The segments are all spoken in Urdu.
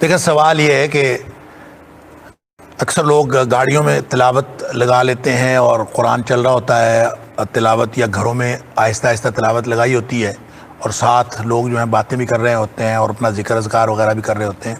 دیکھیں سوال یہ ہے کہ اکثر لوگ گاڑیوں میں تلاوت لگا لیتے ہیں اور قرآن چل رہا ہوتا ہے تلاوت، یا گھروں میں آہستہ آہستہ تلاوت لگائی ہوتی ہے اور ساتھ لوگ جو ہیں باتیں بھی کر رہے ہوتے ہیں اور اپنا ذکر اذکار وغیرہ بھی کر رہے ہوتے ہیں.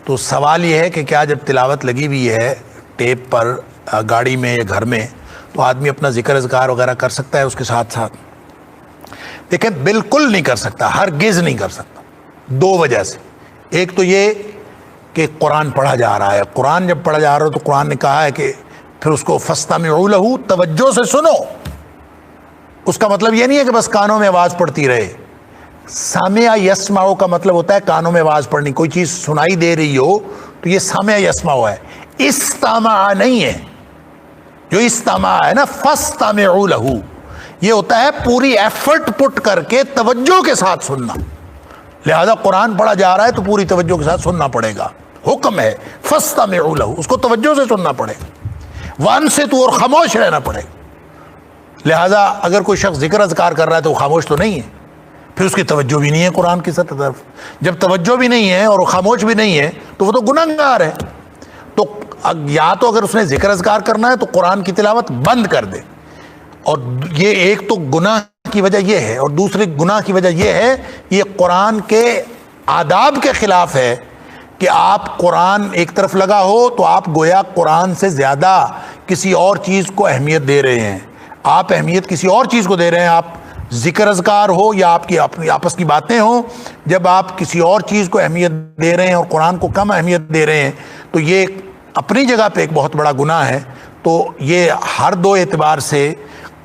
تو سوال یہ ہے کہ کیا جب تلاوت لگی ہوئی ہے ٹیپ پر گاڑی میں یا گھر میں تو آدمی اپنا ذکر اذکار وغیرہ کر سکتا ہے اس کے ساتھ ساتھ؟ دیکھیں بالکل نہیں کر سکتا، ہرگز نہیں کر سکتا، دو وجہ سے. ایک تو یہ کہ قرآن پڑھا جا رہا ہے، قرآن جب پڑھا جا رہا ہے تو قرآن نے کہا ہے کہ پھر اس کو فاستمعوا لہ، توجہ سے سنو. اس کا مطلب یہ نہیں ہے کہ بس کانوں میں آواز پڑتی رہے. سامع یسمع کا مطلب ہوتا ہے کانوں میں آواز پڑھنی، کوئی چیز سنائی دے رہی ہو تو یہ سامع یسمع ہے، استمع نہیں ہے. جو استمع ہے نا فاستمعوا لہ، یہ ہوتا ہے پوری ایفرٹ پٹ کر کے توجہ کے ساتھ سننا. لہذا قرآن پڑھا جا رہا ہے تو پوری توجہ کے ساتھ سننا پڑے گا، حکم ہے فاستمعوا لہ، اس کو توجہ سے سننا پڑے گا. وانصتوا، اور خاموش رہنا پڑے گا. لہذا اگر کوئی شخص ذکر اذکار کر رہا ہے تو وہ خاموش تو نہیں ہے، پھر اس کی توجہ بھی نہیں ہے قرآن کی طرف. جب توجہ بھی نہیں ہے اور وہ خاموش بھی نہیں ہے تو وہ تو گنہگار ہے. تو یا تو اگر اس نے ذکر اذکار کرنا ہے تو قرآن کی تلاوت بند کر دے. اور یہ ایک تو گناہ کی وجہ یہ ہے، اور دوسری گناہ کی وجہ یہ ہے یہ قرآن کے آداب کے خلاف ہے کہ آپ قرآن ایک طرف لگا ہو تو آپ گویا قرآن سے زیادہ کسی اور چیز کو اہمیت دے رہے ہیں. آپ اہمیت کسی اور چیز کو دے رہے ہیں. آپ ذکر اذکار ہو یا آپ کی اپنی آپس کی باتیں ہوں، جب آپ کسی اور چیز کو اہمیت دے رہے ہیں اور قرآن کو کم اہمیت دے رہے ہیں تو یہ اپنی جگہ پہ ایک بہت بڑا گناہ ہے. تو یہ ہر دو اعتبار سے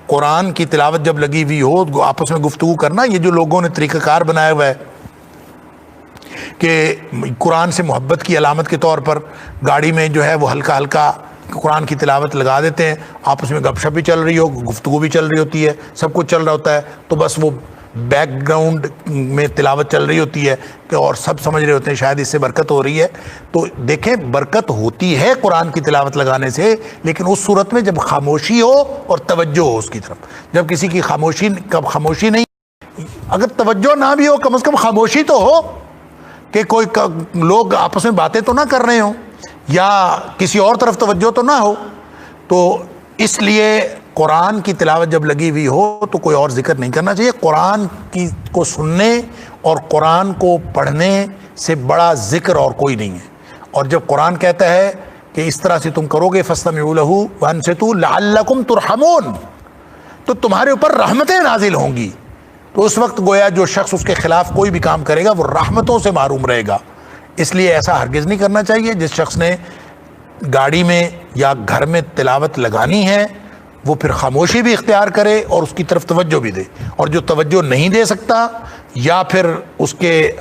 قرآن کی تلاوت جب لگی ہوئی ہو آپس میں گفتگو کرنا، یہ جو لوگوں نے طریقہ کار بنایا ہوا ہے کہ قرآن سے محبت کی علامت کے طور پر گاڑی میں جو ہے وہ ہلکا ہلکا قرآن کی تلاوت لگا دیتے ہیں، آپس میں گپ شپ بھی چل رہی ہو، گفتگو بھی چل رہی ہوتی ہے، سب کچھ چل رہا ہوتا ہے، تو بس وہ بیک گراؤنڈ میں تلاوت چل رہی ہوتی ہے کہ اور سب سمجھ رہے ہوتے ہیں شاید اس سے برکت ہو رہی ہے. تو دیکھیں برکت ہوتی ہے قرآن کی تلاوت لگانے سے، لیکن اس صورت میں جب خاموشی ہو اور توجہ ہو اس کی طرف. جب کسی کی خاموشی نہیں، اگر توجہ نہ بھی ہو کم از کم خاموشی تو ہو کہ کوئی لوگ آپس میں باتیں تو نہ کر رہے ہوں یا کسی اور طرف توجہ تو نہ ہو. تو اس لیے قرآن کی تلاوت جب لگی ہوئی ہو تو کوئی اور ذکر نہیں کرنا چاہیے. قرآن کو سننے اور قرآن کو پڑھنے سے بڑا ذکر اور کوئی نہیں ہے. اور جب قرآن کہتا ہے کہ اس طرح سے تم کرو گے فاستمعوا لہ وانصتوا لعلکم ترحمون، تو تمہارے اوپر رحمتیں نازل ہوں گی. تو اس وقت گویا جو شخص اس کے خلاف کوئی بھی کام کرے گا وہ رحمتوں سے محروم رہے گا. اس لیے ایسا ہرگز نہیں کرنا چاہیے. جس شخص نے گاڑی میں یا گھر میں تلاوت لگانی ہے وہ پھر خاموشی بھی اختیار کرے اور اس کی طرف توجہ بھی دے. اور جو توجہ نہیں دے سکتا یا پھر اس کے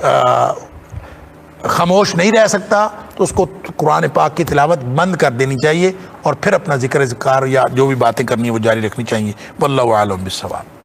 خاموش نہیں رہ سکتا تو اس کو قرآن پاک کی تلاوت بند کر دینی چاہیے اور پھر اپنا ذکر اذکار یا جو بھی باتیں کرنی ہے وہ جاری رکھنی چاہیے. واللہ اعلم بالصواب.